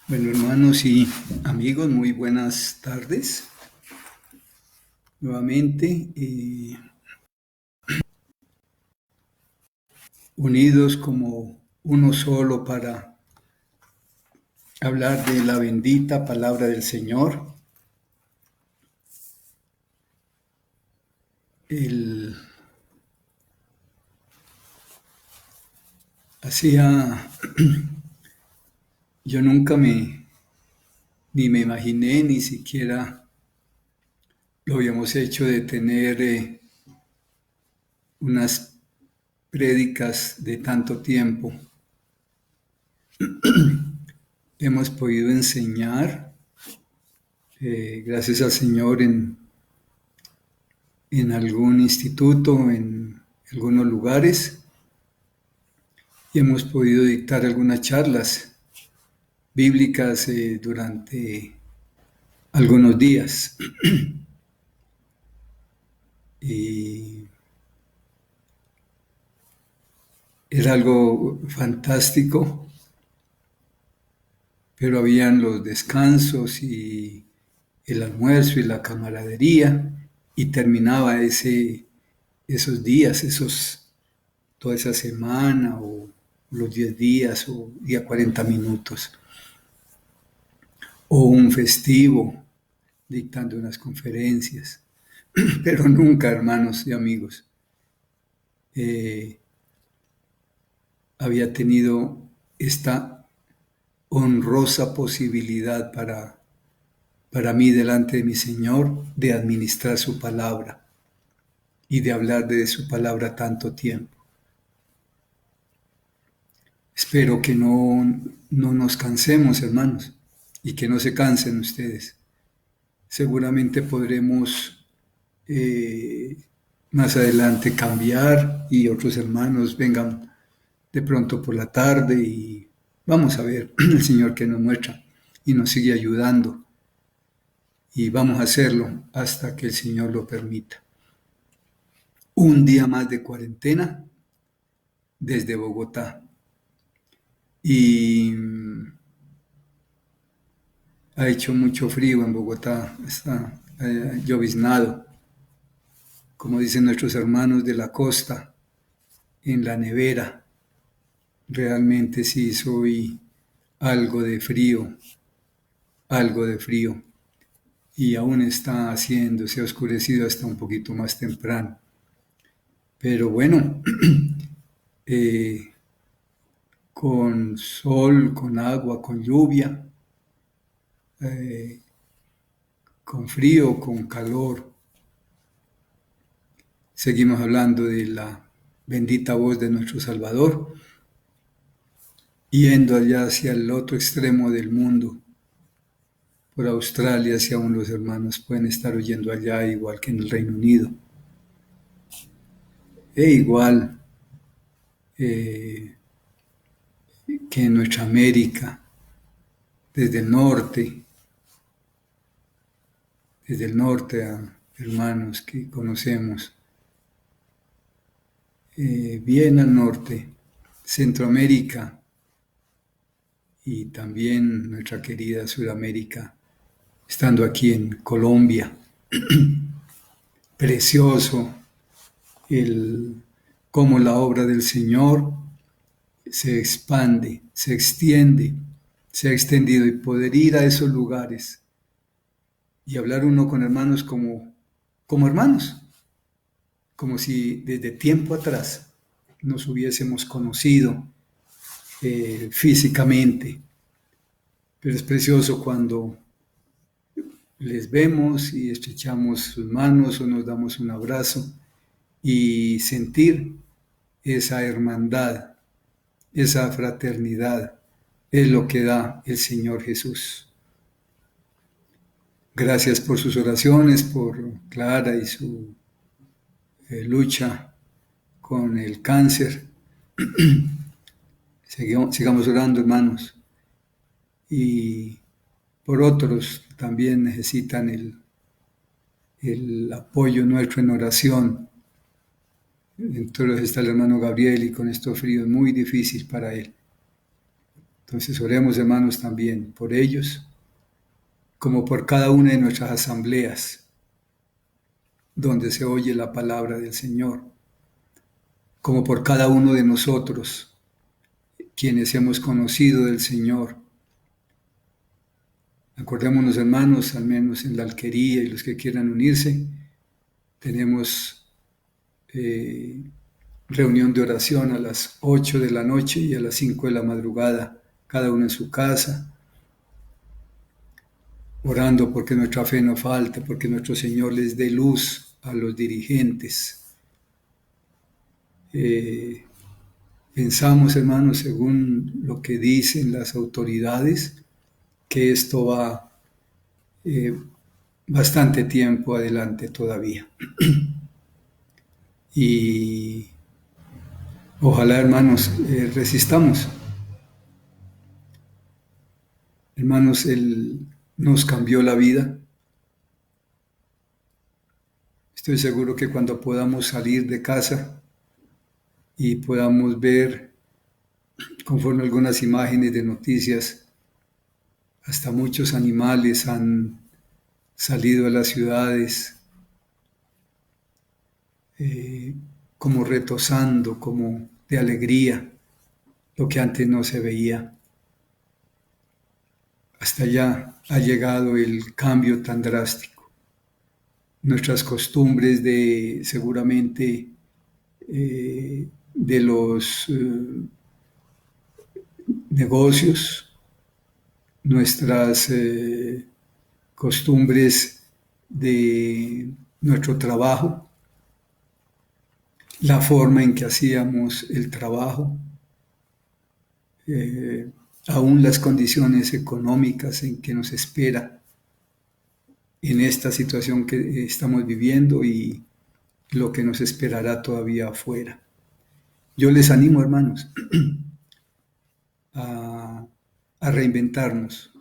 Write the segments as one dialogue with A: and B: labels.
A: Bueno, hermanos y amigos, muy buenas tardes. Nuevamente, unidos como uno solo para hablar de la bendita palabra del Señor. El, hacía, yo nunca ni me imaginé, ni siquiera lo habíamos hecho de tener unas prédicas de tanto tiempo. Hemos podido enseñar, gracias al Señor, en algún instituto, en algunos lugares, y hemos podido dictar algunas charlas bíblicas durante algunos días. Y era algo fantástico, pero habían los descansos y el almuerzo y la camaradería, y terminaba esos días, toda esa semana o los 10 días o día 40 minutos, o un festivo dictando unas conferencias, pero nunca, hermanos y amigos, eh, había tenido esta honrosa posibilidad para mí delante de mi Señor de administrar su palabra y de hablar de su palabra tanto tiempo. Espero que no nos cansemos, hermanos, y que no se cansen ustedes. Seguramente podremos más adelante cambiar y otros hermanos vengan de pronto por la tarde y vamos a ver el Señor que nos muestra y nos sigue ayudando, y vamos a hacerlo hasta que el Señor lo permita. Un día más de cuarentena desde Bogotá, y ha hecho mucho frío en Bogotá, está lloviznado, como dicen nuestros hermanos de la costa, en la nevera. Realmente sí soy algo de frío, algo de frío. Y aún está haciendo, se ha oscurecido hasta un poquito más temprano. Pero bueno, eh, con sol, con agua, con lluvia, eh, con frío, con calor, seguimos hablando de la bendita voz de nuestro Salvador, yendo allá hacia el otro extremo del mundo, por Australia, si aún los hermanos pueden estar oyendo allá, igual que en el Reino Unido. E igual eh, que en nuestra América, desde el norte a hermanos que conocemos, bien al norte, Centroamérica y también nuestra querida Sudamérica, estando aquí en Colombia. Precioso el cómo la obra del Señor se expande, se extiende, se ha extendido, y poder ir a esos lugares y hablar uno con hermanos como hermanos, como si desde tiempo atrás nos hubiésemos conocido físicamente. Pero es precioso cuando les vemos y estrechamos sus manos o nos damos un abrazo y sentir esa hermandad, esa fraternidad, es lo que da el Señor Jesús. Gracias por sus oraciones, por Clara y su lucha con el cáncer. Sigamos orando, hermanos. Y por otros también necesitan el apoyo nuestro en oración. Entonces está el hermano Gabriel, y con estos fríos muy difícil para él. Entonces oremos, hermanos, también por ellos, como por cada una de nuestras asambleas, donde se oye la palabra del Señor, como por cada uno de nosotros, quienes hemos conocido del Señor. Acordémonos, hermanos, al menos en la alquería y los que quieran unirse, tenemos reunión de oración a las 8 de la noche y a las 5 de la madrugada, cada uno en su casa, orando porque nuestra fe no falte, porque nuestro Señor les dé luz a los dirigentes. Pensamos, hermanos, según lo que dicen las autoridades, que esto va bastante tiempo adelante todavía. Y ojalá, hermanos, resistamos. Hermanos, Él nos cambió la vida. Estoy seguro que cuando podamos salir de casa y podamos ver, conforme algunas imágenes de noticias, hasta muchos animales han salido a las ciudades como retozando, como de alegría, lo que antes no se veía. Hasta allá ha llegado el cambio tan drástico. Nuestras costumbres de seguramente de los negocios, nuestras costumbres de nuestro trabajo, la forma en que hacíamos el trabajo, aún las condiciones económicas en que nos espera en esta situación que estamos viviendo y lo que nos esperará todavía afuera. Yo les animo, hermanos, a reinventarnos.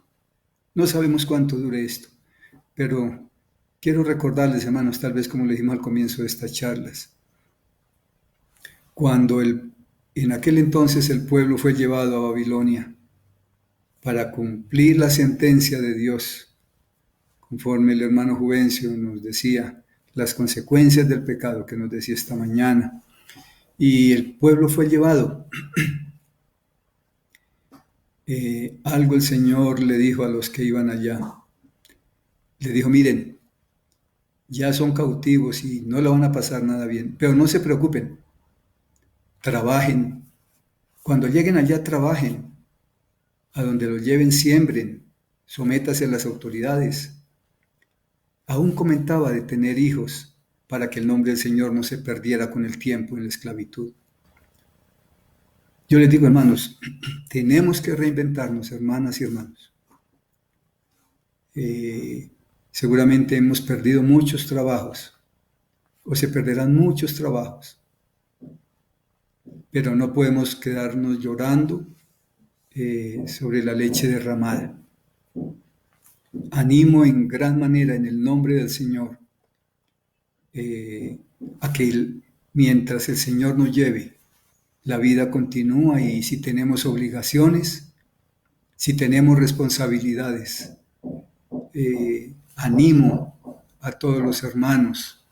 A: No sabemos cuánto dure esto, pero quiero recordarles, hermanos, tal vez como le dijimos al comienzo de estas charlas, cuando en aquel entonces el pueblo fue llevado a Babilonia para cumplir la sentencia de Dios, conforme el hermano Juvencio nos decía, las consecuencias del pecado que nos decía esta mañana, y el pueblo fue llevado. Algo el Señor le dijo a los que iban allá. Le dijo, miren, ya son cautivos y no lo van a pasar nada bien, pero no se preocupen, trabajen. Cuando lleguen allá, trabajen. A donde los lleven, siembren, sométase a las autoridades. Aún comentaba de tener hijos para que el nombre del Señor no se perdiera con el tiempo en la esclavitud. Yo les digo, hermanos, tenemos que reinventarnos, hermanas y hermanos. Seguramente hemos perdido muchos trabajos, o se perderán muchos trabajos, pero no podemos quedarnos llorando sobre la leche derramada. Animo en gran manera en el nombre del Señor a que mientras el Señor nos lleve, la vida continúa y si tenemos obligaciones, si tenemos responsabilidades, animo a todos los hermanos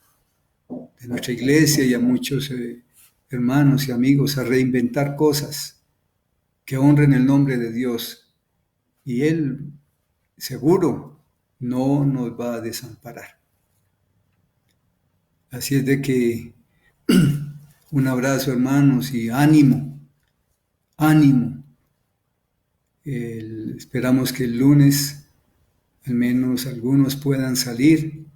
A: de nuestra iglesia y a muchos hermanos y amigos a reinventar cosas que honren el nombre de Dios y Él seguro no nos va a desamparar. Así es de que un abrazo, hermanos, y ánimo, ánimo. Esperamos que el lunes al menos algunos puedan salir.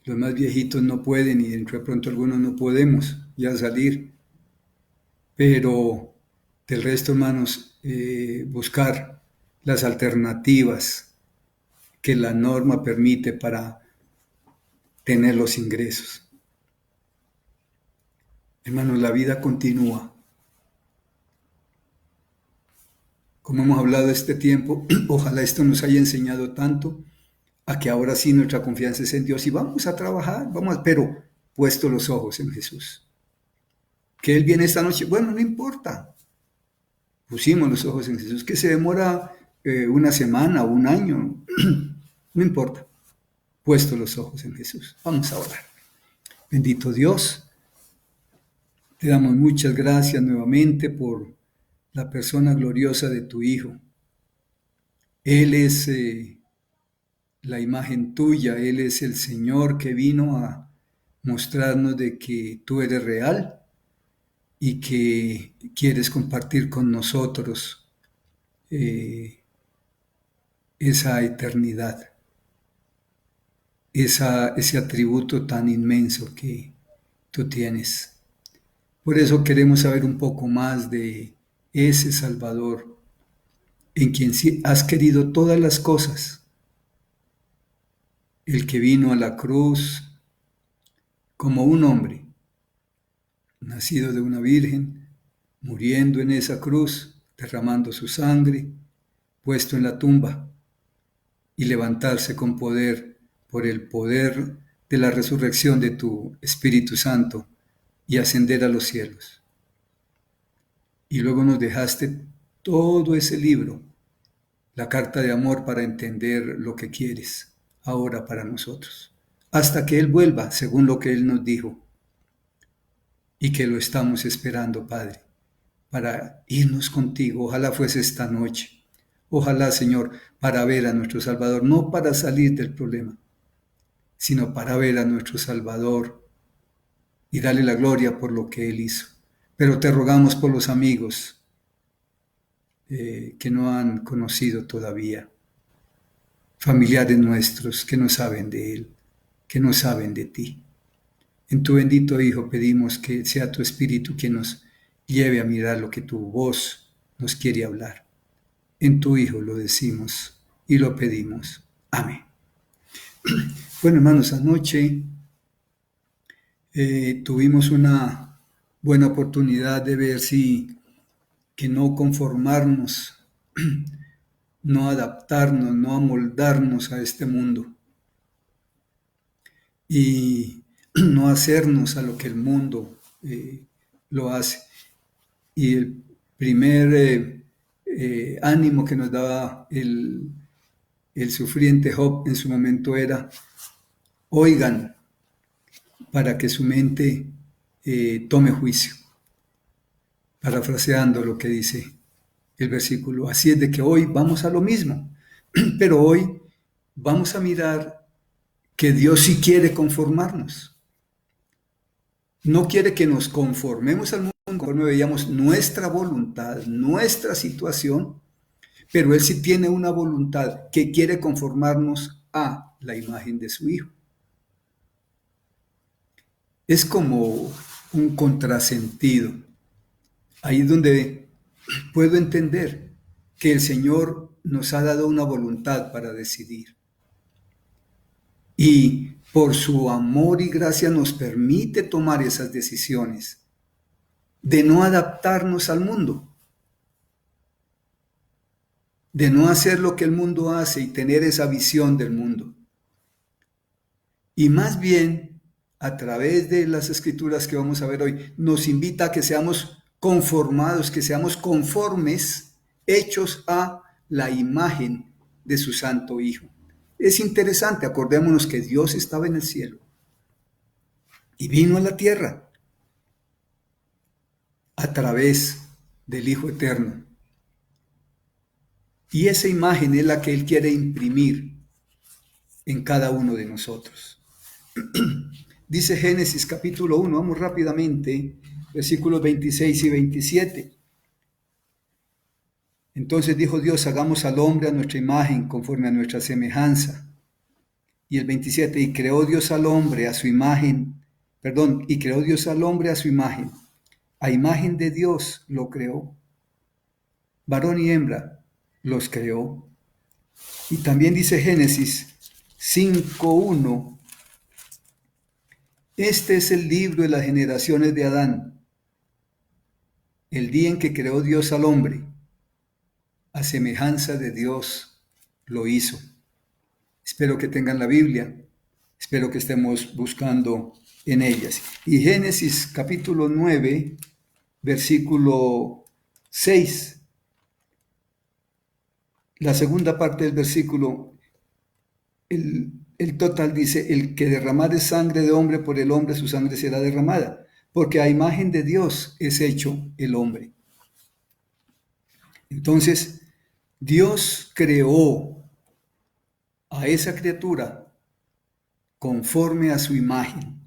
A: Los más viejitos no pueden y dentro de pronto algunos no podemos ya salir. Pero del resto, hermanos, buscar las alternativas que la norma permite para tener los ingresos. Hermanos, la vida continúa. Como hemos hablado este tiempo, ojalá esto nos haya enseñado tanto a que ahora sí nuestra confianza es en Dios y vamos a trabajar, pero puesto los ojos en Jesús. Que Él viene esta noche, bueno, no importa. pusimos los ojos en Jesús, que se demora una semana o un año, no importa, puesto los ojos en Jesús. Vamos a orar. Bendito Dios, te damos muchas gracias nuevamente por la persona gloriosa de tu Hijo. Él es la imagen tuya, Él es el Señor que vino a mostrarnos de que tú eres real y que quieres compartir con nosotros esa eternidad, ese atributo tan inmenso que tú tienes. Por eso queremos saber un poco más de ese Salvador, en quien has querido todas las cosas, el que vino a la cruz como un hombre, nacido de una virgen, muriendo en esa cruz, derramando su sangre, puesto en la tumba y levantarse con poder por el poder de la resurrección de tu Espíritu Santo y ascender a los cielos. Y luego nos dejaste todo ese libro, la carta de amor para entender lo que quieres ahora para nosotros, hasta que Él vuelva según lo que Él nos dijo y que lo estamos esperando, Padre, para irnos contigo. Ojalá fuese esta noche. Ojalá, Señor, para ver a nuestro Salvador, no para salir del problema, sino para ver a nuestro Salvador y darle la gloria por lo que Él hizo. Pero te rogamos por los amigos que no han conocido todavía, familiares nuestros que no saben de Él, que no saben de ti. En tu bendito Hijo pedimos que sea tu Espíritu quien nos lleve a mirar lo que tu voz nos quiere hablar. En tu Hijo lo decimos y lo pedimos. Amén. Bueno, hermanos, anoche tuvimos una buena oportunidad de ver que no conformarnos, no adaptarnos, no amoldarnos a este mundo y no hacernos a lo que el mundo lo hace. Y el primer ánimo que nos daba el sufriente Job en su momento era: oigan, para que su mente tome juicio. Parafraseando lo que dice el versículo. Así es de que hoy vamos a lo mismo, pero hoy vamos a mirar que Dios sí quiere conformarnos. No quiere que nos conformemos al mundo, conforme veíamos nuestra voluntad, nuestra situación, pero Él sí tiene una voluntad que quiere conformarnos a la imagen de su Hijo. Es como un contrasentido. Ahí es donde puedo entender que el Señor nos ha dado una voluntad para decidir. Y por su amor y gracia nos permite tomar esas decisiones de no adaptarnos al mundo, de no hacer lo que el mundo hace y tener esa visión del mundo. Y más bien, a través de las escrituras que vamos a ver hoy, nos invita a que seamos conformados, que seamos conformes, hechos a la imagen de su Santo Hijo. Es interesante, acordémonos que Dios estaba en el cielo y vino a la tierra a través del Hijo Eterno. Y esa imagen es la que Él quiere imprimir en cada uno de nosotros. Dice Génesis capítulo 1, vamos rápidamente, versículos 26 y 27. Entonces dijo Dios: hagamos al hombre a nuestra imagen, conforme a nuestra semejanza. Y el 27, y creó Dios al hombre a su imagen, y creó Dios al hombre a su imagen. A imagen de Dios lo creó. Varón y hembra los creó. Y también dice Génesis 5:1, este es el libro de las generaciones de Adán, el día en que creó Dios al hombre, a semejanza de Dios lo hizo. Espero que tengan la Biblia, espero que estemos buscando en ellas. Y Génesis capítulo 9, versículo 6, la segunda parte del versículo, el total dice, el que derramare sangre de hombre por el hombre, su sangre será derramada, porque a imagen de Dios es hecho el hombre. Entonces, Dios creó a esa criatura conforme a su imagen.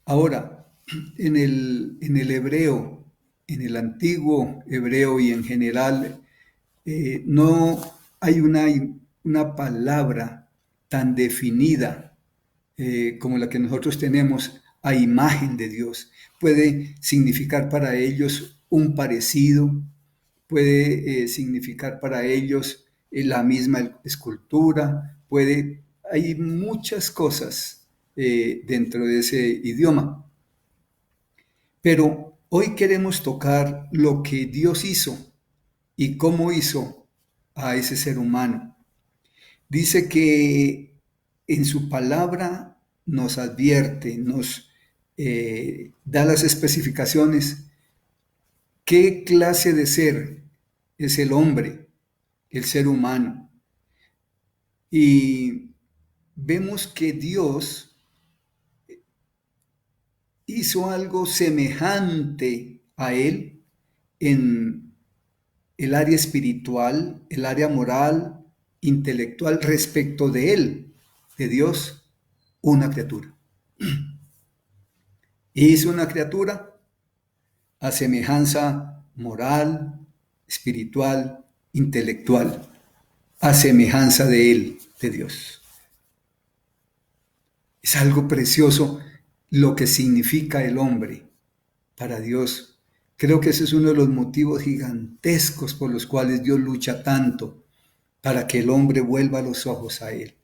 A: Ahora, en el hebreo, en el antiguo hebreo y en general, no hay una palabra tan definida como la que nosotros tenemos a imagen de Dios. Puede significar para ellos un parecido, puede significar para ellos la misma escultura, hay muchas cosas dentro de ese idioma. Pero hoy queremos tocar lo que Dios hizo y cómo hizo a ese ser humano. Dice que en su palabra nos advierte, nos da las especificaciones, qué clase de ser es el hombre, el ser humano. Y vemos que Dios hizo algo semejante a él en el área espiritual, el área moral, intelectual, respecto de él, de Dios, una criatura. Hizo una criatura a semejanza moral, espiritual, intelectual, a semejanza de él, de Dios. Es algo precioso lo que significa el hombre para Dios. Creo que ese es uno de los motivos gigantescos por los cuales Dios lucha tanto para que el hombre vuelva los ojos a Él.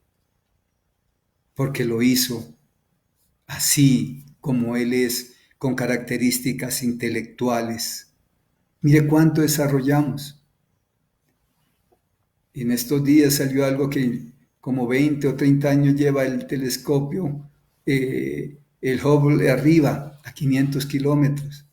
A: Porque lo hizo así como Él es, con características intelectuales. Mire cuánto desarrollamos. En estos días salió algo que como 20 o 30 años lleva el telescopio, el Hubble arriba, a 500 kilómetros.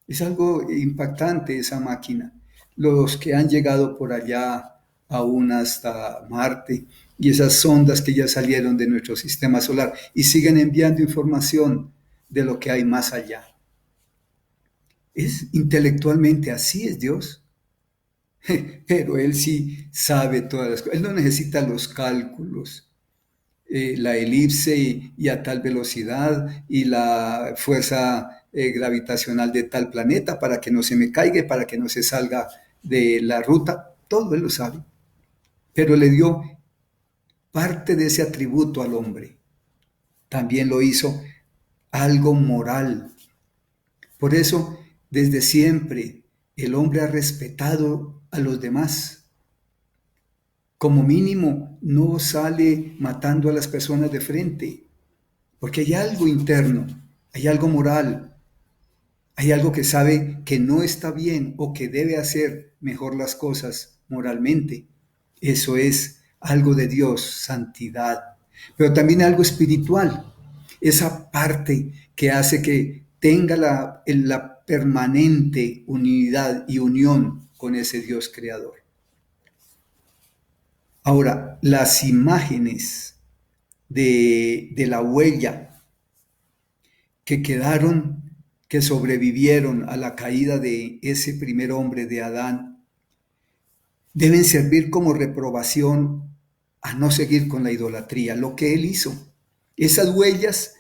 A: Es algo impactante esa máquina. Los que han llegado por allá aún hasta Marte y esas sondas que ya salieron de nuestro sistema solar y siguen enviando información de lo que hay más allá. Es intelectualmente así es Dios. Pero Él sí sabe todas las cosas. Él no necesita los cálculos, la elipse y a tal velocidad y la fuerza gravitacional de tal planeta para que no se me caiga, para que no se salga de la ruta. Todo Él lo sabe. Pero le dio parte de ese atributo al hombre. También lo hizo algo moral. Por eso, desde siempre, el hombre ha respetado a los demás. Como mínimo, no sale matando a las personas de frente, porque hay algo interno, hay algo moral, hay algo que sabe que no está bien o que debe hacer mejor las cosas moralmente. Eso es algo de Dios, santidad, pero también algo espiritual, esa parte que hace que tenga la permanente unidad y unión con ese Dios creador. Ahora, las imágenes de la huella que quedaron, que sobrevivieron a la caída de ese primer hombre de Adán, deben servir como reprobación a no seguir con la idolatría, lo que él hizo. Esas huellas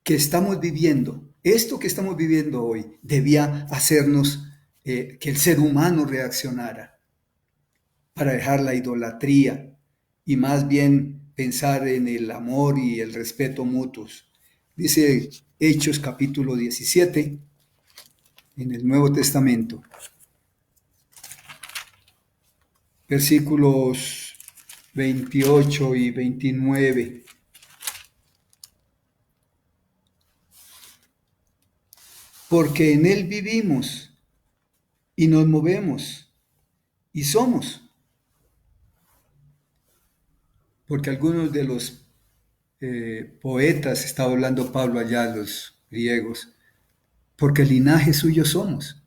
A: que estamos viviendo, esto que estamos viviendo hoy, debía hacernos que el ser humano reaccionara para dejar la idolatría y más bien pensar en el amor y el respeto mutuos. Dice Hechos capítulo 17 en el Nuevo Testamento, versículos 28 y 29. Porque en Él vivimos y nos movemos y somos. Porque algunos de los poetas, estaba hablando Pablo allá, los griegos, porque linaje suyo somos.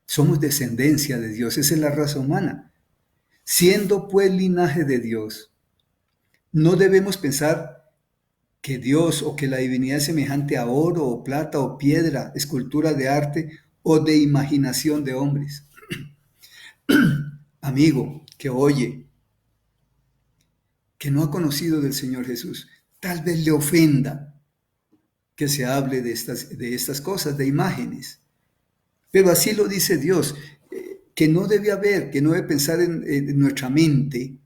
A: Somos descendencia de Dios, esa es la raza humana. Siendo pues linaje de Dios, no debemos pensar que Dios o que la divinidad es semejante a oro o plata o piedra, escultura de arte o de imaginación de hombres. Amigo que oye, que no ha conocido del Señor Jesús, tal vez le ofenda que se hable de estas cosas, de imágenes. Pero así lo dice Dios, que no debe haber, que no debe pensar en nuestra mente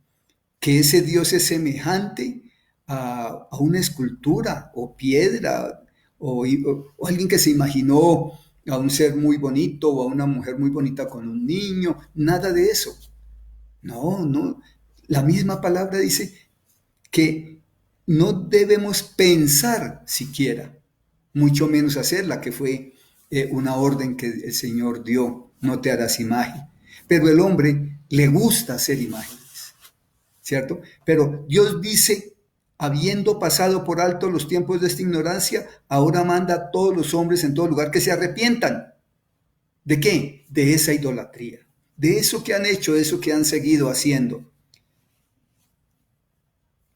A: que ese Dios es semejante a una escultura o piedra o alguien que se imaginó a un ser muy bonito o a una mujer muy bonita con un niño, nada de eso. No, no. La misma palabra dice que no debemos pensar siquiera, mucho menos hacerla, que fue una orden que el Señor dio, no te harás imagen. Pero el hombre le gusta hacer imágenes, ¿cierto? Pero Dios dice, habiendo pasado por alto los tiempos de esta ignorancia, ahora manda a todos los hombres en todo lugar que se arrepientan. ¿De qué? De esa idolatría, de eso que han hecho, de eso que han seguido haciendo.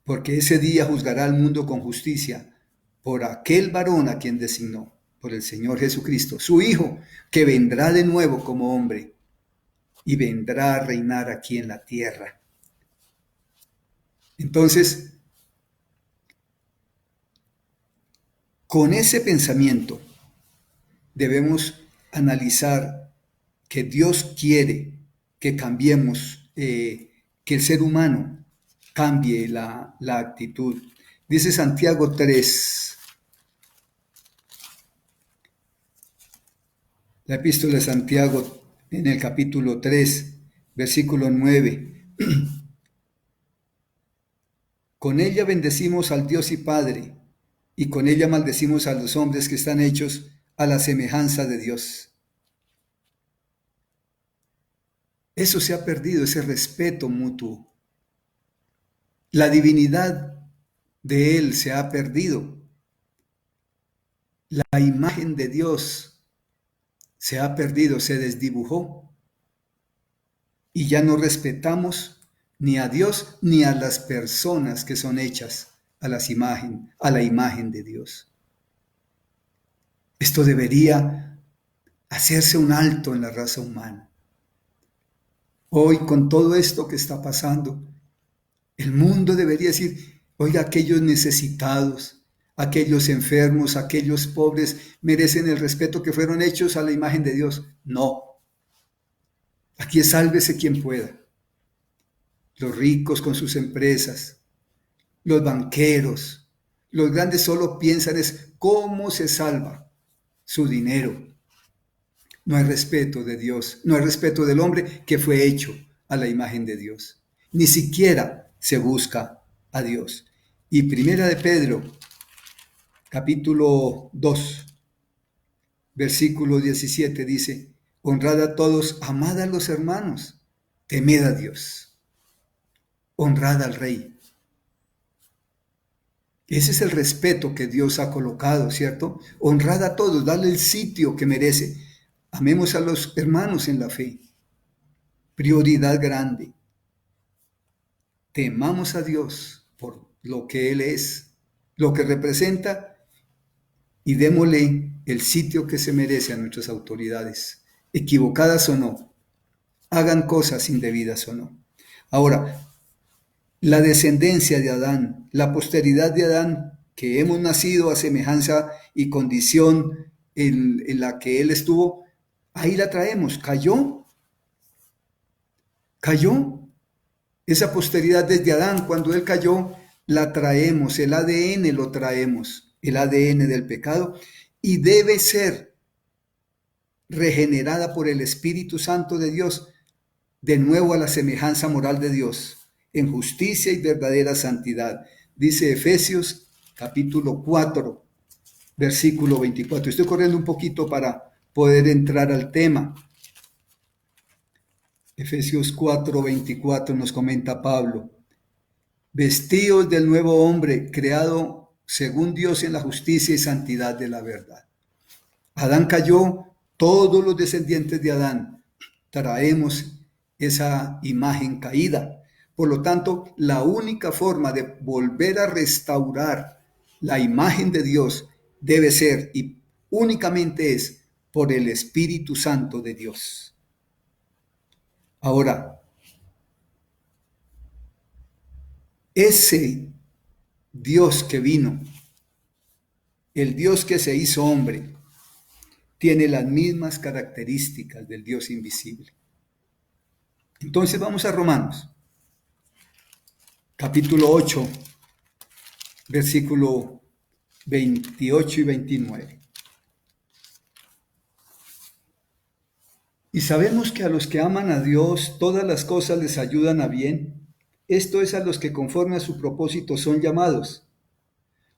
A: Porque ese día juzgará al mundo con justicia por aquel varón a quien designó, por el Señor Jesucristo, su Hijo, que vendrá de nuevo como hombre y vendrá a reinar aquí en la tierra. Entonces, con ese pensamiento debemos analizar que Dios quiere que cambiemos, que el ser humano cambie la actitud. Dice Santiago 3, la epístola de Santiago en el capítulo 3, versículo 9. Con ella bendecimos al Dios y Padre, y con ella maldecimos a los hombres que están hechos a la semejanza de Dios. Eso se ha perdido, ese respeto mutuo. La divinidad de Él se ha perdido. La imagen de Dios se ha perdido, se desdibujó. Y ya no respetamos ni a Dios ni a las personas que son hechas a la imagen de Dios. Esto debería hacerse un alto en la raza humana. Hoy, con todo esto que está pasando, el mundo debería decir, oiga, aquellos necesitados, aquellos enfermos, aquellos pobres merecen el respeto que fueron hechos a la imagen de Dios. No. Aquí es sálvese quien pueda. Los ricos con sus empresas, los banqueros, los grandes solo piensan es cómo se salva su dinero. No hay respeto de Dios, no hay respeto del hombre que fue hecho a la imagen de Dios. Ni siquiera se busca a Dios. Y Primera de Pedro, capítulo 2, versículo 17 dice, honrad a todos, amad a los hermanos, temed a Dios, honrad al rey. Ese es el respeto que Dios ha colocado, ¿cierto? Honrad a todos, dale el sitio que merece. Amemos a los hermanos en la fe. Prioridad grande. Temamos a Dios por lo que Él es, lo que representa, y démosle el sitio que se merece a nuestras autoridades, equivocadas o no, hagan cosas indebidas o no. Ahora, la descendencia de Adán, la posteridad de Adán, que hemos nacido a semejanza y condición en la que él estuvo, ahí la traemos. Cayó. Esa posteridad desde Adán, cuando él cayó, la traemos, el ADN lo traemos, el ADN del pecado, y debe ser regenerada por el Espíritu Santo de Dios, de nuevo a la semejanza moral de Dios, en justicia y verdadera santidad. Dice Efesios capítulo 4, versículo 24. Estoy corriendo un poquito para poder entrar al tema. Efesios 4, 24 nos comenta Pablo. Vestíos del nuevo hombre, creado según Dios en la justicia y santidad de la verdad. Adán cayó Todos los descendientes de Adán traemos esa imagen caída. Por lo tanto, la única forma de volver a restaurar la imagen de Dios debe ser y únicamente es por el Espíritu Santo de Dios. Ahora, ese Dios que vino, el Dios que se hizo hombre, tiene las mismas características del Dios invisible. Entonces vamos a Romanos, capítulo 8, versículo 28 y 29. Y sabemos que a los que aman a Dios, todas las cosas les ayudan a bien. Esto es a los que conforme a su propósito son llamados.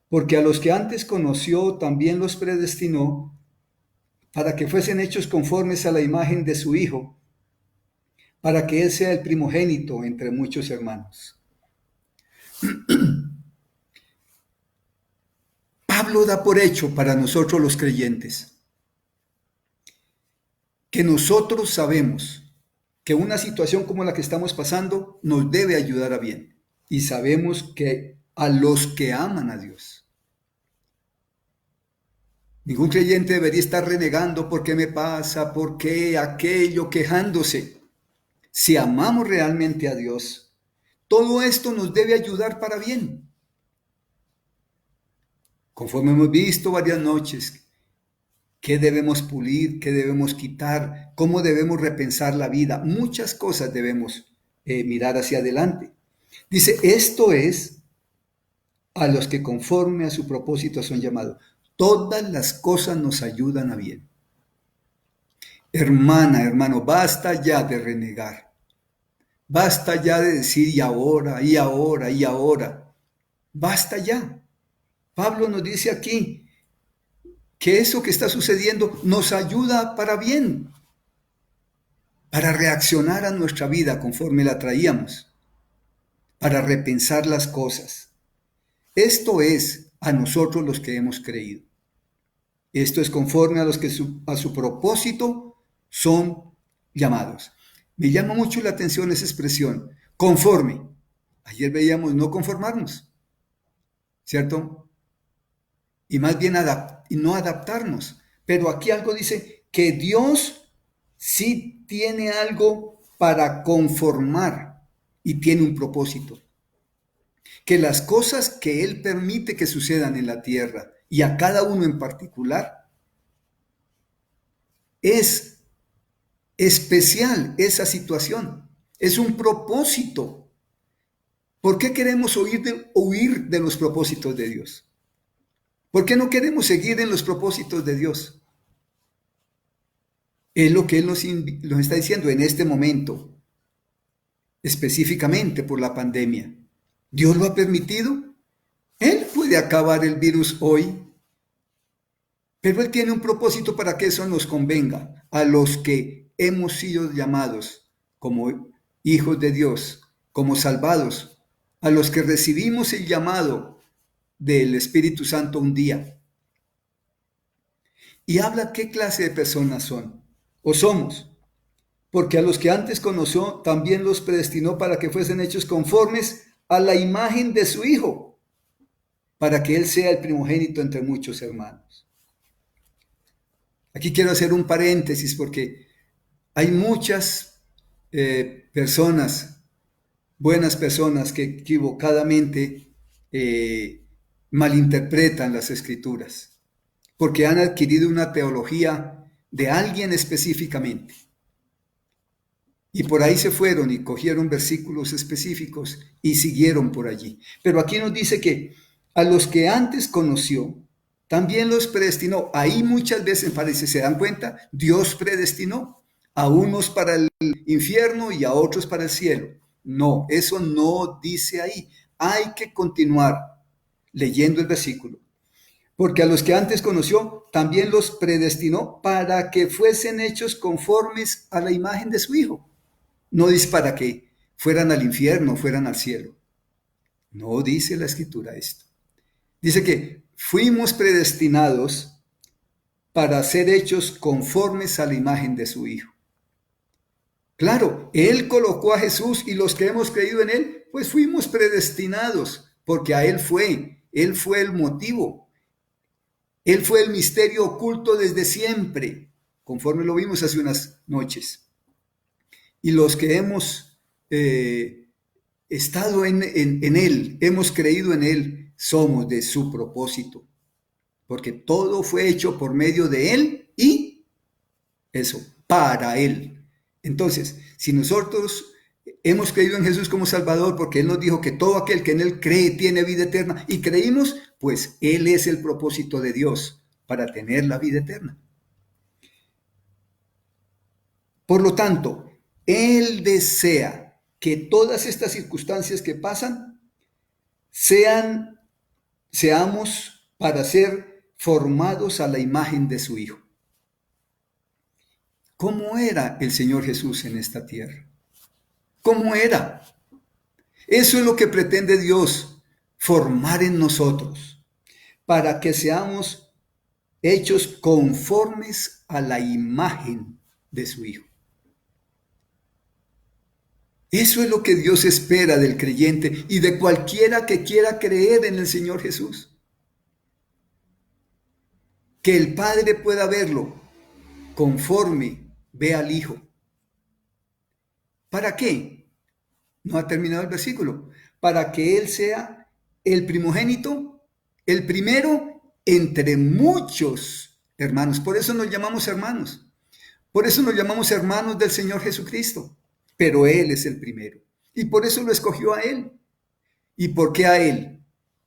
A: Porque a los que antes conoció, también los predestinó para que fuesen hechos conformes a la imagen de su Hijo, para que Él sea el primogénito entre muchos hermanos. Pablo da por hecho para nosotros los creyentes que nosotros sabemos que una situación como la que estamos pasando nos debe ayudar a bien. Y sabemos que a los que aman a Dios. Ningún creyente debería estar renegando por qué me pasa, por qué aquello, quejándose. Si amamos realmente a Dios, todo esto nos debe ayudar para bien. Conforme hemos visto varias noches, qué debemos pulir, qué debemos quitar, cómo debemos repensar la vida. Muchas cosas debemos mirar hacia adelante. Dice, esto es a los que conforme a su propósito son llamados. Todas las cosas nos ayudan a bien. Hermana, hermano, basta ya de renegar. Basta ya de decir y ahora, y ahora, y ahora. Basta ya. Pablo nos dice aquí que eso que está sucediendo nos ayuda para bien, para reaccionar a nuestra vida conforme la traíamos, para repensar las cosas. Esto es a nosotros los que hemos creído. Esto es conforme a los que a su propósito son llamados. Me llama mucho la atención esa expresión, conforme. Ayer veíamos no conformarnos, ¿cierto? Y más bien no adaptarnos. Pero aquí algo dice que Dios sí tiene algo para conformar y tiene un propósito. Que las cosas que Él permite que sucedan en la tierra y a cada uno en particular, es especial esa situación. Es un propósito. ¿Por qué queremos huir de los propósitos de Dios? ¿Por qué no queremos seguir en los propósitos de Dios? Es lo que Él nos está diciendo en este momento, específicamente por la pandemia. ¿Dios lo ha permitido? Él puede acabar el virus hoy, pero Él tiene un propósito para que eso nos convenga a los que hemos sido llamados como hijos de Dios, como salvados, a los que recibimos el llamado del Espíritu Santo un día. Y habla qué clase de personas son o somos, porque a los que antes conoció también los predestinó para que fuesen hechos conformes a la imagen de su Hijo, para que Él sea el primogénito entre muchos hermanos. Aquí quiero hacer un paréntesis porque hay muchas personas, buenas personas, que equivocadamente malinterpretan las Escrituras, porque han adquirido una teología de alguien específicamente. Y por ahí se fueron y cogieron versículos específicos y siguieron por allí. Pero aquí nos dice que a los que antes conoció, también los predestinó. Ahí muchas veces parece, ¿se dan cuenta? Dios predestinó a unos para el infierno y a otros para el cielo. No, eso no dice ahí. Hay que continuar leyendo el versículo. Porque a los que antes conoció, también los predestinó para que fuesen hechos conformes a la imagen de su Hijo. No dice para que fueran al infierno, fueran al cielo. No dice la Escritura esto. Dice que fuimos predestinados para ser hechos conformes a la imagen de su Hijo. Claro, Él colocó a Jesús y los que hemos creído en Él, pues fuimos predestinados, porque a Él fue el motivo, Él fue el misterio oculto desde siempre, conforme lo vimos hace unas noches. Y los que hemos estado en Él, hemos creído en Él, somos de su propósito, porque todo fue hecho por medio de Él y eso, para Él. Entonces, si nosotros hemos creído en Jesús como Salvador, porque Él nos dijo que todo aquel que en Él cree tiene vida eterna, y creímos, pues Él es el propósito de Dios para tener la vida eterna. Por lo tanto, Él desea que todas estas circunstancias que pasan seamos para ser formados a la imagen de su Hijo. ¿Cómo era el Señor Jesús en esta tierra? ¿Cómo era? Eso es lo que pretende Dios, formar en nosotros, para que seamos hechos conformes a la imagen de su Hijo. Eso es lo que Dios espera del creyente y de cualquiera que quiera creer en el Señor Jesús. Que el Padre pueda verlo conforme ve al Hijo. ¿Para qué? No ha terminado el versículo. Para que Él sea el primogénito, el primero entre muchos hermanos. Por eso nos llamamos hermanos. Por eso nos llamamos hermanos del Señor Jesucristo. Pero Él es el primero. Y por eso lo escogió a Él. ¿Y por qué a Él?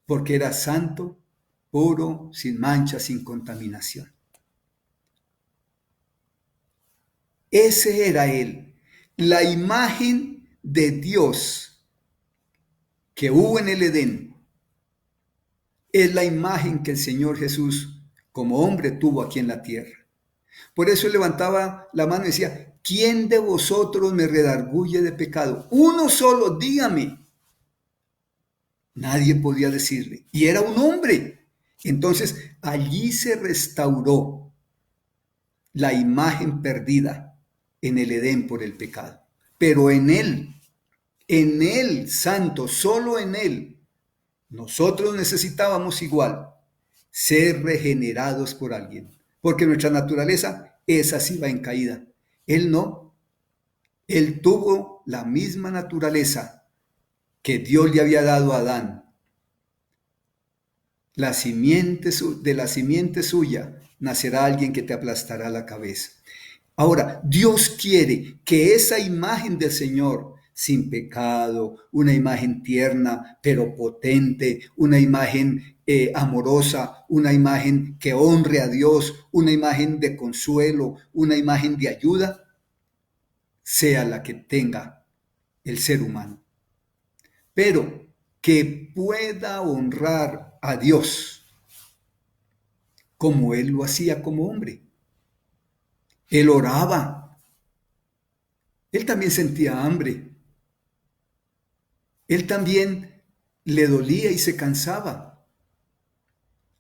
A: Porque era santo, puro, sin mancha, sin contaminación. Ese era Él. La imagen de Dios que hubo en el Edén es la imagen que el Señor Jesús como hombre tuvo aquí en la tierra. Por eso él levantaba la mano y decía, ¿quién de vosotros me redarguye de pecado? Uno solo, dígame. Nadie podía decirle. Y era un hombre. Entonces allí se restauró la imagen perdida en el Edén por el pecado. Pero en él, santo, solo en él, nosotros necesitábamos igual ser regenerados por alguien. Porque nuestra naturaleza, esa sí va en caída. Él no. Él tuvo la misma naturaleza que Dios le había dado a Adán. De la simiente suya nacerá alguien que te aplastará la cabeza. Ahora, Dios quiere que esa imagen del Señor, sin pecado, una imagen tierna pero potente, una imagen amorosa, una imagen que honre a Dios, una imagen de consuelo, una imagen de ayuda, sea la que tenga el ser humano. Pero que pueda honrar a Dios como Él lo hacía como hombre. Él oraba. Él también sentía hambre. Él también le dolía y se cansaba.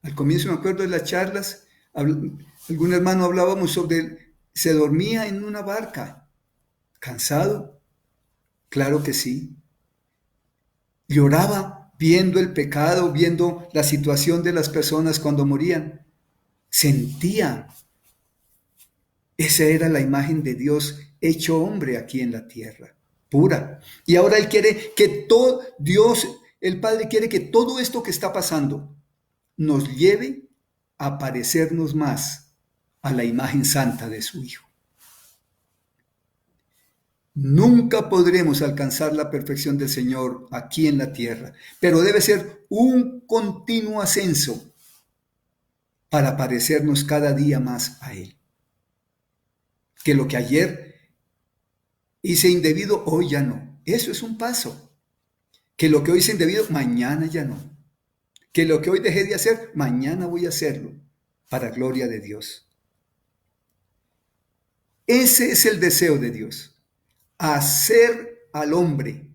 A: Al comienzo me acuerdo de las charlas, algún hermano hablábamos sobre, se dormía en una barca, cansado. Claro que sí. Lloraba viendo el pecado, viendo la situación de las personas cuando morían. Sentía. Esa era la imagen de Dios hecho hombre aquí en la tierra, pura. Y ahora Él quiere que todo, Dios, el Padre quiere que todo esto que está pasando nos lleve a parecernos más a la imagen santa de su Hijo. Nunca podremos alcanzar la perfección del Señor aquí en la tierra, pero debe ser un continuo ascenso para parecernos cada día más a Él. Que lo que ayer hice indebido, hoy ya no. Eso es un paso. Que lo que hoy hice indebido, mañana ya no. Que lo que hoy dejé de hacer, mañana voy a hacerlo, para gloria de Dios. Ese es el deseo de Dios. Hacer al hombre,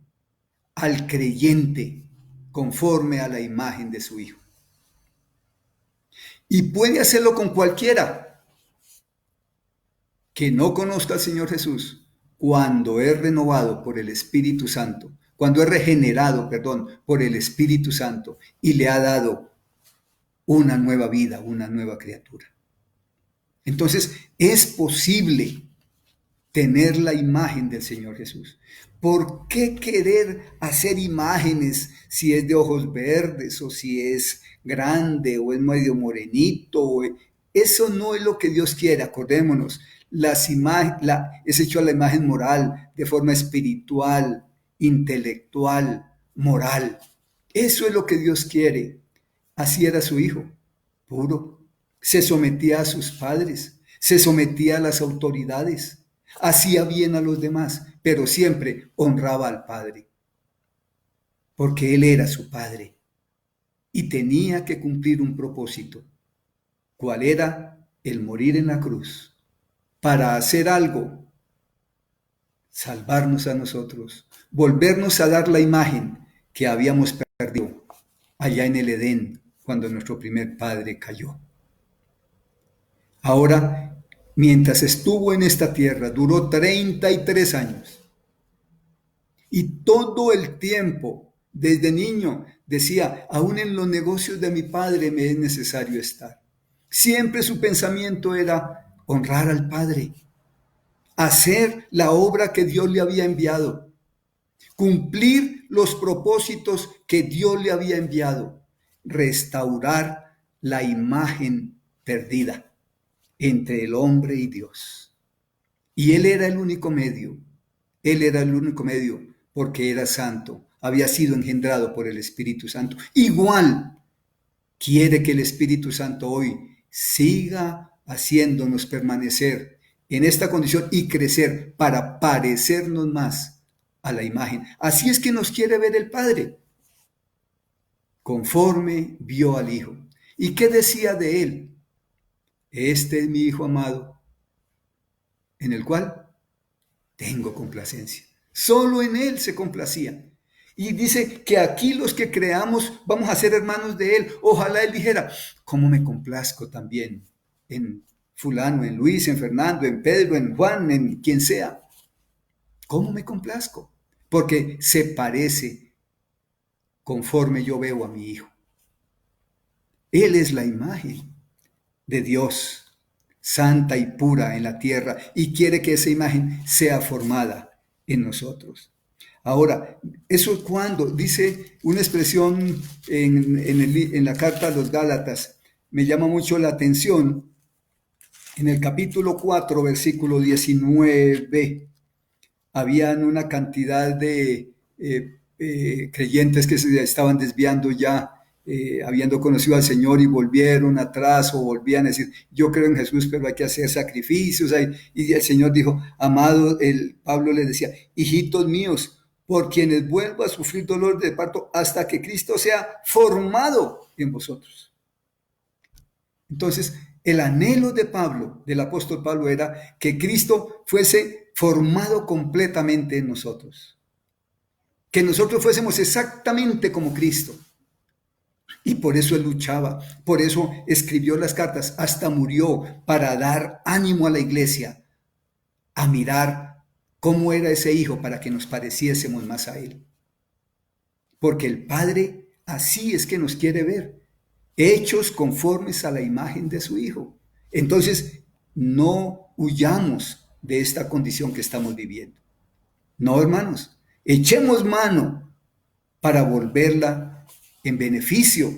A: al creyente, conforme a la imagen de su Hijo. Y puede hacerlo con cualquiera. que no conozca al Señor Jesús, cuando es renovado por el Espíritu Santo, cuando es regenerado, perdón, por el Espíritu Santo y le ha dado una nueva vida, una nueva criatura. Entonces, es posible tener la imagen del Señor Jesús. ¿Por qué querer hacer imágenes si es de ojos verdes o si es grande o es medio morenito? Eso no es lo que Dios quiere, acordémonos. Es hecho a la imagen moral, de forma espiritual, intelectual, moral. Eso es lo que Dios quiere. Así era su hijo, puro. Se sometía a sus padres, se sometía a las autoridades, hacía bien a los demás, pero siempre honraba al Padre, porque Él era su Padre y tenía que cumplir un propósito. ¿Cuál era? El morir en la cruz, para hacer algo, salvarnos a nosotros, volvernos a dar la imagen que habíamos perdido allá en el Edén, cuando nuestro primer padre cayó. Ahora, mientras estuvo en esta tierra, duró 33 años. Y todo el tiempo, desde niño, decía, aún en los negocios de mi padre me es necesario estar. Siempre su pensamiento era honrar al Padre, hacer la obra que Dios le había enviado, cumplir los propósitos que Dios le había enviado, restaurar la imagen perdida entre el hombre y Dios. Y Él era el único medio, porque era santo, había sido engendrado por el Espíritu Santo. Igual quiere que el Espíritu Santo hoy siga haciéndonos permanecer en esta condición y crecer para parecernos más a la imagen. Así es que nos quiere ver el Padre, conforme vio al Hijo. ¿Y qué decía de Él? Este es mi Hijo amado, en el cual tengo complacencia. Solo en Él se complacía. Y dice que aquí los que creamos vamos a ser hermanos de Él. Ojalá Él dijera, ¿cómo me complazco también en fulano, en Luis, en Fernando, en Pedro, en Juan, en quien sea? ¿Cómo me complazco? Porque se parece conforme yo veo a mi Hijo. Él es la imagen de Dios, santa y pura en la tierra, y quiere que esa imagen sea formada en nosotros. Ahora, eso es cuando dice una expresión en la carta a los Gálatas, me llama mucho la atención, en el capítulo 4, versículo 19, habían una cantidad de creyentes que se estaban desviando ya, habiendo conocido al Señor y volvieron atrás o volvían a decir, yo creo en Jesús, pero hay que hacer sacrificios. Y el Señor dijo, amado, Pablo les decía, hijitos míos, por quienes vuelvo a sufrir dolor de parto hasta que Cristo sea formado en vosotros. Entonces, el anhelo de Pablo, del apóstol Pablo, era que Cristo fuese formado completamente en nosotros. Que nosotros fuésemos exactamente como Cristo. Y por eso él luchaba, por eso escribió las cartas, hasta murió para dar ánimo a la iglesia, a mirar cómo era ese hijo para que nos pareciésemos más a él. Porque el Padre así es que nos quiere ver, hechos conformes a la imagen de su Hijo. Entonces, no huyamos de esta condición que estamos viviendo. No, hermanos, echemos mano para volverla en beneficio.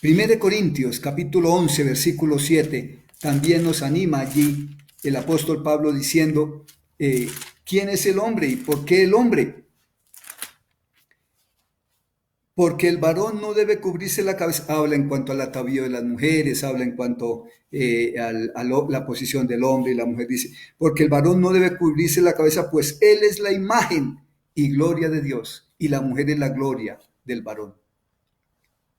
A: 1 Corintios, capítulo 11, versículo 7, también nos anima allí el apóstol Pablo diciendo, ¿quién es el hombre y por qué el hombre? Porque el varón no debe cubrirse la cabeza. Habla en cuanto al atavío de las mujeres, habla en cuanto a la posición del hombre, y la mujer dice, porque el varón no debe cubrirse la cabeza, pues él es la imagen y gloria de Dios, y la mujer es la gloria del varón.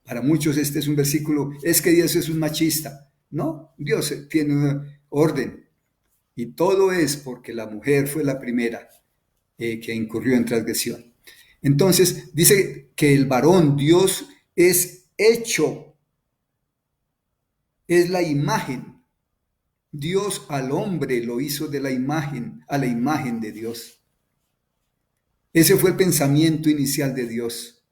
A: Para muchos este es un versículo, es que Dios es un machista. No, Dios tiene un orden, y todo es porque la mujer fue la primera que incurrió en transgresión. Entonces dice que el varón, Dios es hecho, es la imagen Dios al hombre lo hizo de la imagen, a la imagen de Dios. Ese fue el pensamiento inicial de Dios,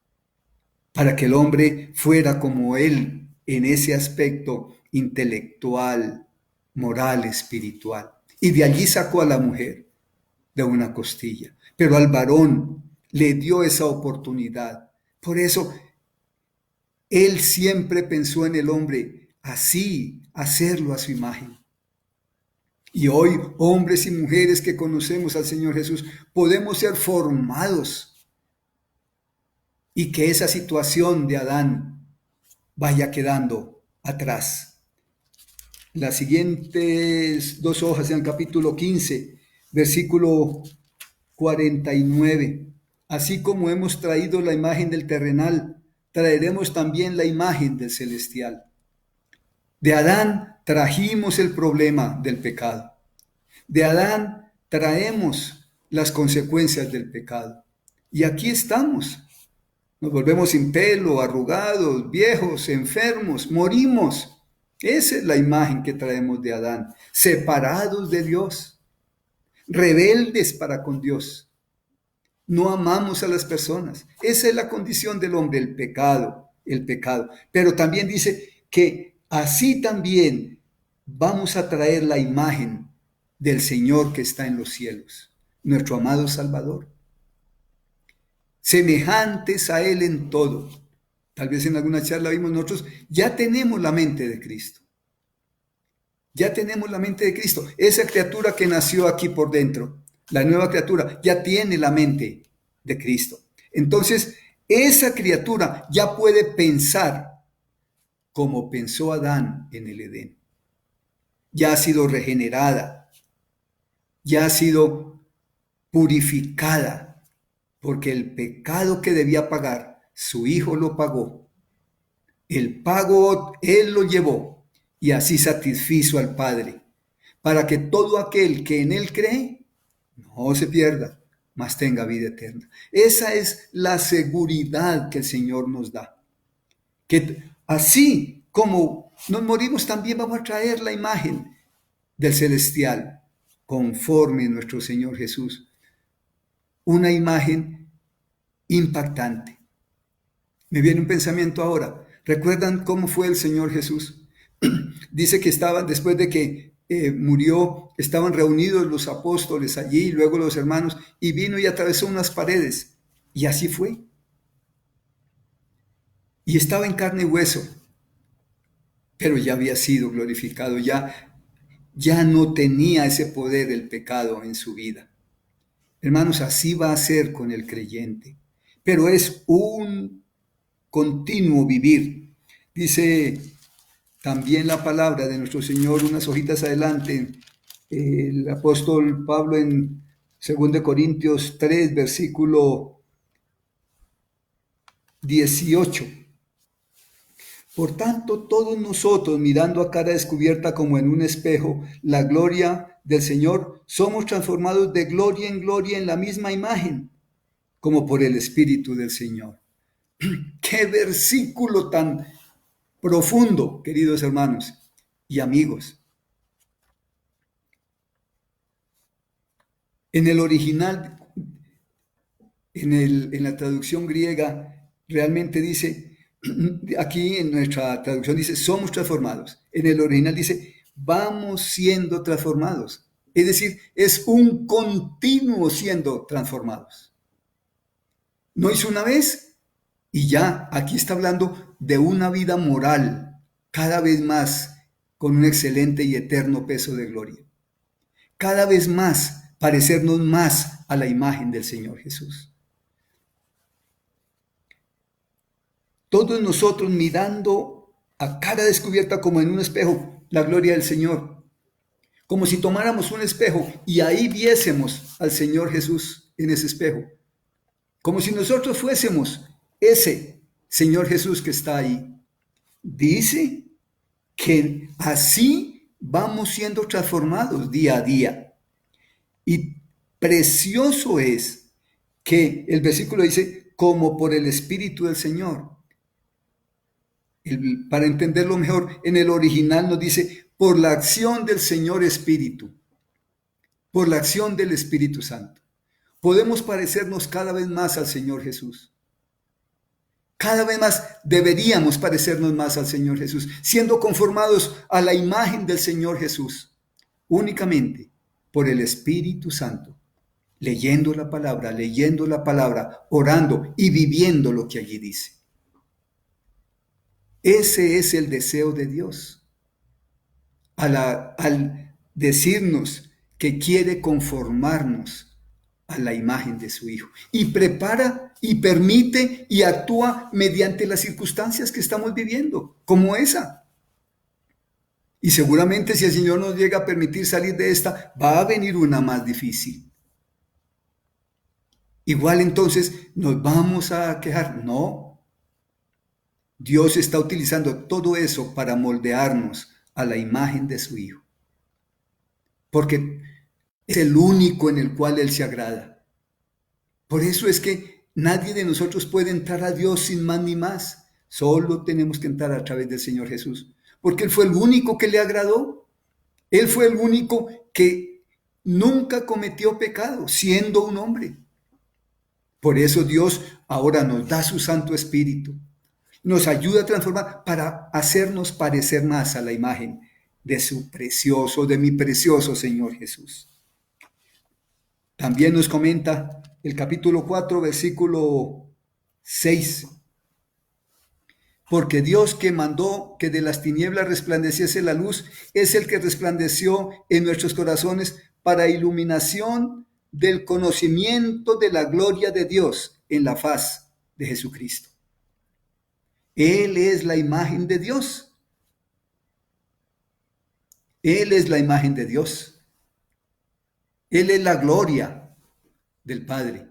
A: para que el hombre fuera como Él en ese aspecto intelectual, moral, espiritual. Y de allí sacó a la mujer de una costilla, pero al varón le dio esa oportunidad. Por eso Él siempre pensó en el hombre así, hacerlo a su imagen. Y hoy, hombres y mujeres que conocemos al Señor Jesús, podemos ser formados y que esa situación de Adán vaya quedando atrás. Las siguientes dos hojas en el capítulo 15, versículo 49. Así como hemos traído la imagen del terrenal, traeremos también la imagen del celestial. De Adán trajimos el problema del pecado. De Adán traemos las consecuencias del pecado. Y aquí estamos. Nos volvemos sin pelo, arrugados, viejos, enfermos, morimos. Esa es la imagen que traemos de Adán. Separados de Dios, rebeldes para con Dios. No amamos a las personas. Esa es la condición del hombre, el pecado, el pecado. Pero también dice que así también vamos a traer la imagen del Señor que está en los cielos, nuestro amado Salvador. Semejantes a Él en todo. Tal vez en alguna charla vimos nosotros, ya tenemos la mente de Cristo. Ya tenemos la mente de Cristo. Esa criatura que nació aquí por dentro, la nueva criatura, ya tiene la mente de Cristo. Entonces, esa criatura ya puede pensar como pensó Adán en el Edén. Ya ha sido regenerada, ya ha sido purificada, porque el pecado que debía pagar, su Hijo lo pagó. El pago Él lo llevó y así satisfizo al Padre, para que todo aquel que en Él cree no se pierda, mas tenga vida eterna. Esa es la seguridad que el Señor nos da. Que así como nos morimos, también vamos a traer la imagen del celestial, conforme a nuestro Señor Jesús. Una imagen impactante. Me viene un pensamiento ahora. ¿Recuerdan cómo fue el Señor Jesús? Dice que estaban, después de que murió, estaban reunidos los apóstoles allí, luego los hermanos, y vino y atravesó unas paredes. Y así fue. Y estaba en carne y hueso, pero ya había sido glorificado, ya no tenía ese poder del pecado en su vida. Hermanos, así va a ser con el creyente, pero es un continuo vivir. Dice también la palabra de nuestro Señor, unas hojitas adelante, el apóstol Pablo en 2 Corintios 3, versículo 18. Por tanto, todos nosotros, mirando a cara descubierta como en un espejo la gloria del Señor, somos transformados de gloria en la misma imagen, como por el Espíritu del Señor. ¡Qué versículo tan profundo, queridos hermanos y amigos! En el original, en la traducción griega, realmente dice, aquí en nuestra traducción dice, somos transformados. En el original dice, vamos siendo transformados. Es decir, es un continuo siendo transformados. No hizo una vez y ya, aquí está hablando de una vida moral, cada vez más con un excelente y eterno peso de gloria. Cada vez más parecernos más a la imagen del Señor Jesús. Todos nosotros mirando a cara descubierta como en un espejo la gloria del Señor. Como si tomáramos un espejo y ahí viésemos al Señor Jesús en ese espejo. Como si nosotros fuésemos ese Señor Jesús que está ahí. Dice que así vamos siendo transformados día a día. Y precioso es que el versículo dice, como por el Espíritu del Señor. Para entenderlo mejor, en el original nos dice, por la acción del Señor Espíritu, por la acción del Espíritu Santo. Podemos parecernos cada vez más al Señor Jesús. Cada vez más deberíamos parecernos más al Señor Jesús, siendo conformados a la imagen del Señor Jesús, únicamente por el Espíritu Santo, leyendo la palabra, orando y viviendo lo que allí dice. Ese es el deseo de Dios. Al decirnos que quiere conformarnos a la imagen de su Hijo. Y prepara y permite y actúa mediante las circunstancias que estamos viviendo, como esa. Y seguramente si el Señor nos llega a permitir salir de esta, va a venir una más difícil. Igual entonces, ¿nos vamos a quejar? No. Dios está utilizando todo eso para moldearnos a la imagen de su Hijo. Porque es el único en el cual Él se agrada. Por eso es que nadie de nosotros puede entrar a Dios sin más ni más. Solo tenemos que entrar a través del Señor Jesús. Porque Él fue el único que le agradó. Él fue el único que nunca cometió pecado, siendo un hombre. Por eso Dios ahora nos da su Santo Espíritu. Nos ayuda a transformar para hacernos parecer más a la imagen de su precioso, de mi precioso Señor Jesús. También nos comenta el capítulo 4, versículo 6. Porque Dios que mandó que de las tinieblas resplandeciese la luz, es el que resplandeció en nuestros corazones para iluminación del conocimiento de la gloria de Dios en la faz de Jesucristo. Él es la imagen de Dios. Él es la imagen de Dios. Él es la gloria del Padre.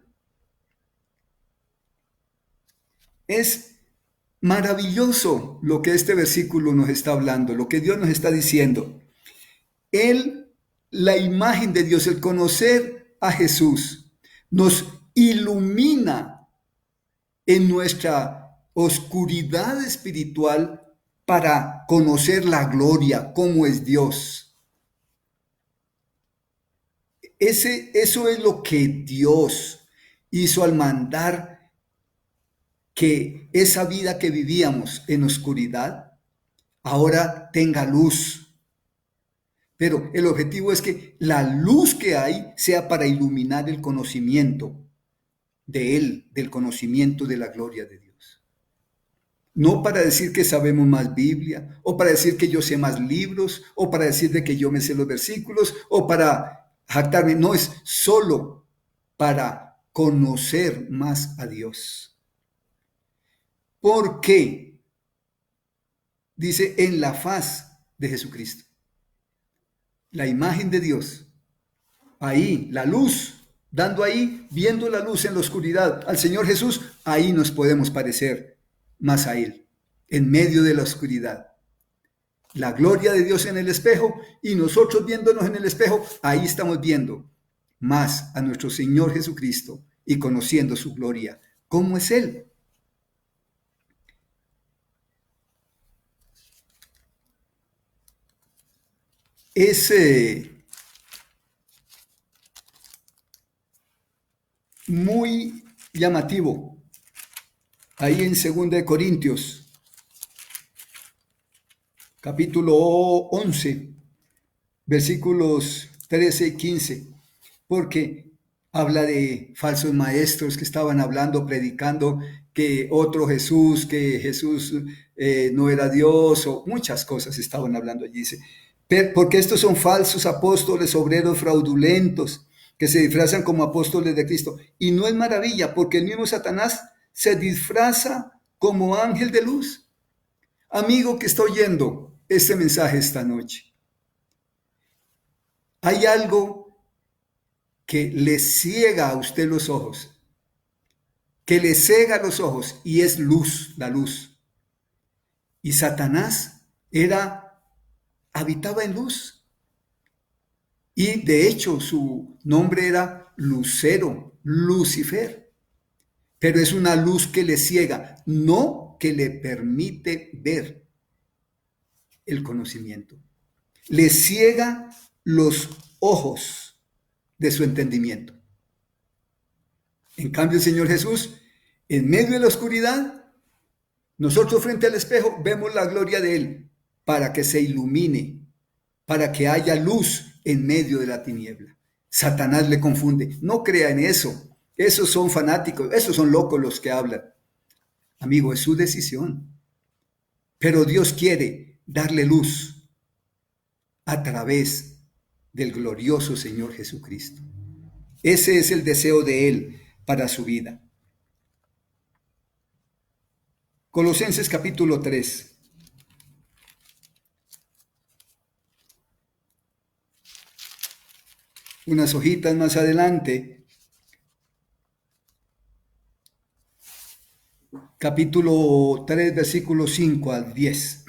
A: Es maravilloso lo que este versículo nos está hablando, lo que Dios nos está diciendo. Él, la imagen de Dios, el conocer a Jesús, nos ilumina en nuestra oscuridad espiritual para conocer la gloria, cómo es Dios. Eso es lo que Dios hizo al mandar que esa vida que vivíamos en oscuridad ahora tenga luz. Pero el objetivo es que la luz que hay sea para iluminar el conocimiento de Él, del conocimiento de la gloria de Dios. No para decir que sabemos más Biblia, o para decir que yo sé más libros, o para decir de que yo me sé los versículos, o para jactarme. No, es solo para conocer más a Dios. ¿Por qué? Dice, en la faz de Jesucristo. La imagen de Dios. Ahí, la luz, dando ahí, viendo la luz en la oscuridad al Señor Jesús, ahí nos podemos parecer más a Él, en medio de la oscuridad. La gloria de Dios en el espejo y nosotros viéndonos en el espejo, ahí estamos viendo más a nuestro Señor Jesucristo y conociendo su gloria. ¿Cómo es Él? Es muy llamativo. Ahí en 2 Corintios, capítulo 11, versículos 13 y 15, porque habla de falsos maestros que estaban hablando, predicando que otro Jesús, que Jesús no era Dios, o muchas cosas estaban hablando allí. Dice, porque estos son falsos apóstoles, obreros fraudulentos, que se disfrazan como apóstoles de Cristo. Y no es maravilla, porque el mismo Satanás se disfraza como ángel de luz. Amigo que está oyendo este mensaje esta noche, hay algo que le ciega a usted los ojos, que le cega los ojos, y es luz, la luz. Y Satanás habitaba en luz. Y de hecho su nombre era Lucero, Lucifer. Pero es una luz que le ciega, no que le permite ver el conocimiento. le ciega los ojos de su entendimiento. En cambio, el Señor Jesús, en medio de la oscuridad, nosotros frente al espejo vemos la gloria de Él para que se ilumine, para que haya luz en medio de la tiniebla. Satanás le confunde. No crea en eso. Esos son fanáticos, esos son locos los que hablan. Amigo, es su decisión. Pero Dios quiere darle luz a través del glorioso Señor Jesucristo. Ese es el deseo de Él para su vida. Colosenses capítulo 3. Unas hojitas más adelante. Capítulo 3, versículos 5 al 10.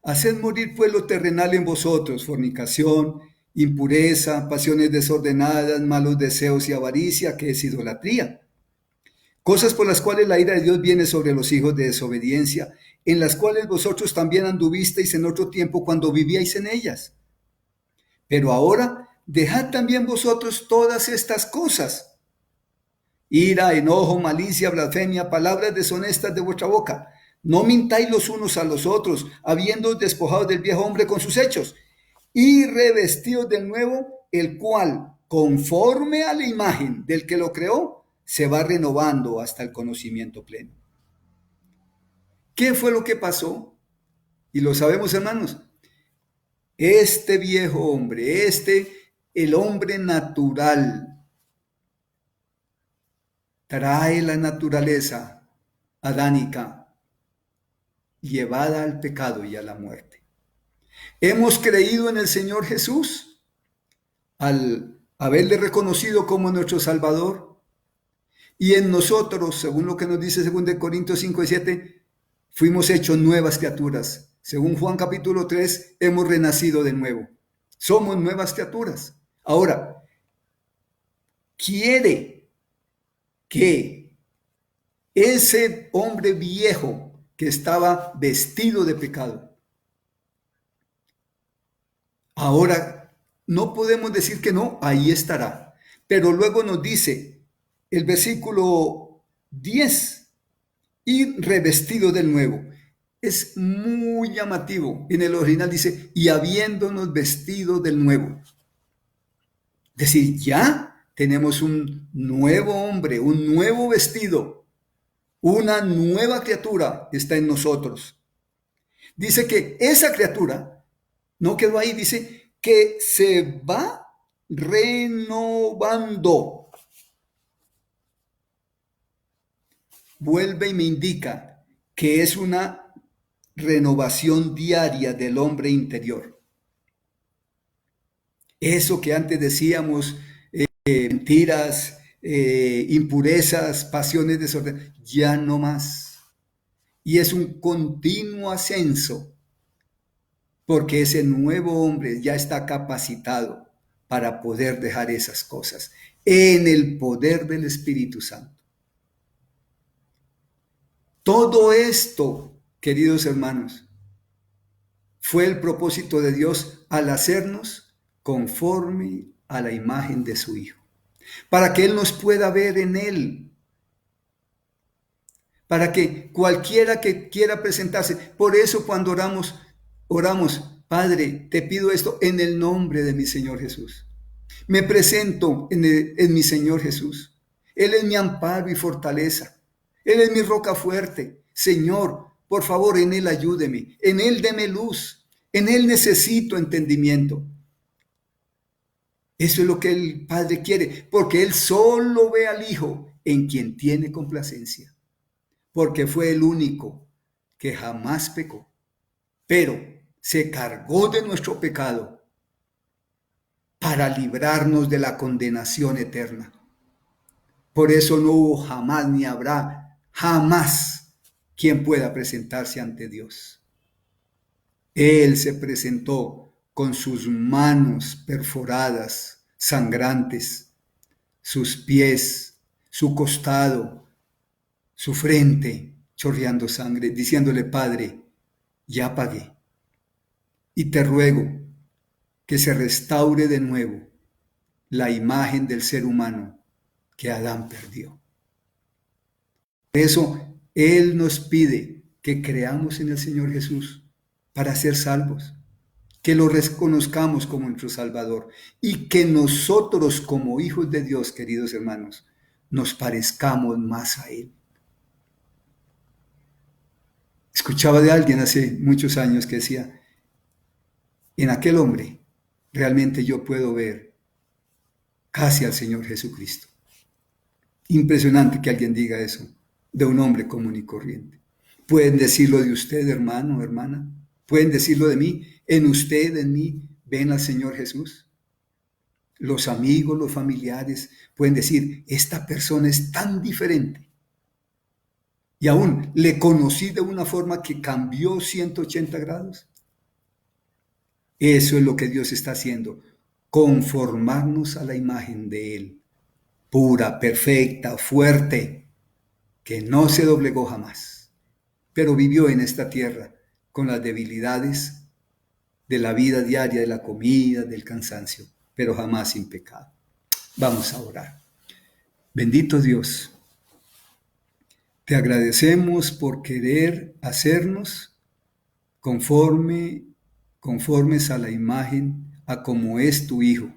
A: Haced morir pues lo terrenal en vosotros, fornicación, impureza, pasiones desordenadas, malos deseos y avaricia, que es idolatría. Cosas por las cuales la ira de Dios viene sobre los hijos de desobediencia, en las cuales vosotros también anduvisteis en otro tiempo cuando vivíais en ellas. Pero ahora dejad también vosotros todas estas cosas: ira, enojo, malicia, blasfemia, palabras deshonestas de vuestra boca. No mintáis los unos a los otros, habiendo despojado del viejo hombre con sus hechos, y revestidos del nuevo, el cual, conforme a la imagen del que lo creó, se va renovando hasta el conocimiento pleno. ¿Qué fue lo que pasó? Y lo sabemos, hermanos. Este viejo hombre, el hombre natural, trae la naturaleza adánica llevada al pecado y a la muerte. Hemos creído en el Señor Jesús al haberle reconocido como nuestro Salvador, y en nosotros, según lo que nos dice 2 Corintios 5 y 7, fuimos hechos nuevas criaturas. Según Juan capítulo 3, hemos renacido de nuevo. Somos nuevas criaturas. Ahora, quiere que ese hombre viejo que estaba vestido de pecado, ahora no podemos decir que no, ahí estará. Pero luego nos dice el versículo 10, y revestido del nuevo. Es muy llamativo. En el original dice, y habiéndonos vestido del nuevo. Es decir, ya tenemos un nuevo hombre, un nuevo vestido, una nueva criatura está en nosotros. Dice que esa criatura no quedó ahí, dice que se va renovando. Vuelve y me indica que es una renovación diaria del hombre interior. Eso que antes decíamos, mentiras, impurezas, pasiones desordenadas, ya no más. Y es un continuo ascenso, porque ese nuevo hombre ya está capacitado para poder dejar esas cosas en el poder del Espíritu Santo. Todo esto, queridos hermanos, fue el propósito de Dios al hacernos conforme a la imagen de su Hijo, para que Él nos pueda ver en Él, para que cualquiera que quiera presentarse, por eso cuando oramos, Padre, te pido esto en el nombre de mi Señor Jesús. Me presento en mi Señor Jesús. Él es mi amparo y fortaleza. Él es mi roca fuerte. Señor, por favor, en Él ayúdeme. En Él deme luz. En Él necesito entendimiento. Eso es lo que el Padre quiere, porque Él solo ve al Hijo en quien tiene complacencia, porque fue el único que jamás pecó, pero se cargó de nuestro pecado para librarnos de la condenación eterna. Por eso no hubo jamás ni habrá jamás quien pueda presentarse ante Dios. Él se presentó con sus manos perforadas, sangrantes, sus pies, su costado, su frente chorreando sangre, diciéndole, Padre, ya pagué. Y te ruego que se restaure de nuevo la imagen del ser humano que Adán perdió. Por eso Él nos pide que creamos en el Señor Jesús para ser salvos, que lo reconozcamos como nuestro Salvador y que nosotros como hijos de Dios, queridos hermanos, nos parezcamos más a Él. Escuchaba de alguien hace muchos años que decía, en aquel hombre realmente yo puedo ver casi al Señor Jesucristo. Impresionante que alguien diga eso de un hombre común y corriente. Pueden decirlo de usted, hermano, hermana. Pueden decirlo de mí. En usted, en mí, ven al Señor Jesús. Los amigos, los familiares pueden decir, esta persona es tan diferente. Y aún le conocí de una forma que cambió 180 grados. Eso es lo que Dios está haciendo, conformarnos a la imagen de Él, pura, perfecta, fuerte, que no se doblegó jamás, pero vivió en esta tierra con las debilidades de la vida diaria, de la comida, del cansancio, pero jamás sin pecado. Vamos a orar. Bendito Dios, te agradecemos por querer hacernos conformes a la imagen, a como es tu Hijo,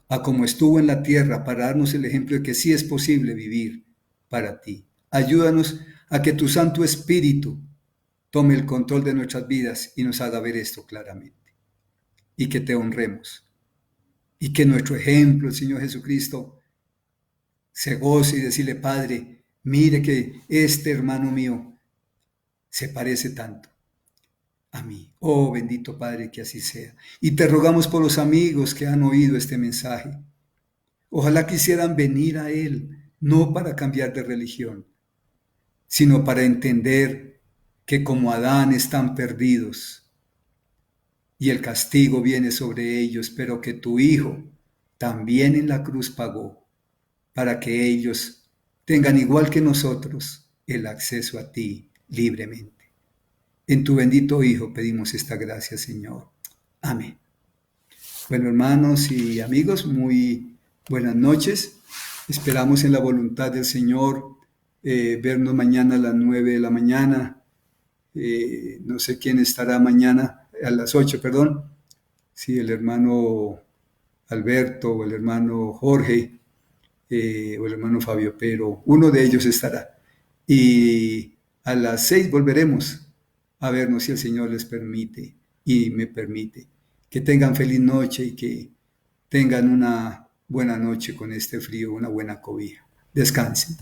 A: a como estuvo en la tierra para darnos el ejemplo de que sí es posible vivir para ti. Ayúdanos a que tu Santo Espíritu tome el control de nuestras vidas y nos haga ver esto claramente. Y que te honremos. Y que nuestro ejemplo, el Señor Jesucristo, se goce y decirle, Padre, mire que este hermano mío se parece tanto a mí. Oh, bendito Padre, que así sea. Y te rogamos por los amigos que han oído este mensaje. Ojalá quisieran venir a Él, no para cambiar de religión, sino para entender que como Adán están perdidos y el castigo viene sobre ellos, pero que tu Hijo también en la cruz pagó para que ellos tengan igual que nosotros el acceso a ti libremente. En tu bendito Hijo pedimos esta gracia, Señor. Amén. Bueno, hermanos y amigos, muy buenas noches. Esperamos en la voluntad del Señor vernos mañana a las 9 de la mañana. No sé quién estará mañana, a las 8, perdón. Sí, el hermano Alberto o el hermano Jorge o el hermano Fabio, pero uno de ellos estará. Y a las 6 volveremos a vernos si el Señor les permite y me permite. Que tengan feliz noche y que tengan una buena noche con este frío, una buena cobija. Descansen.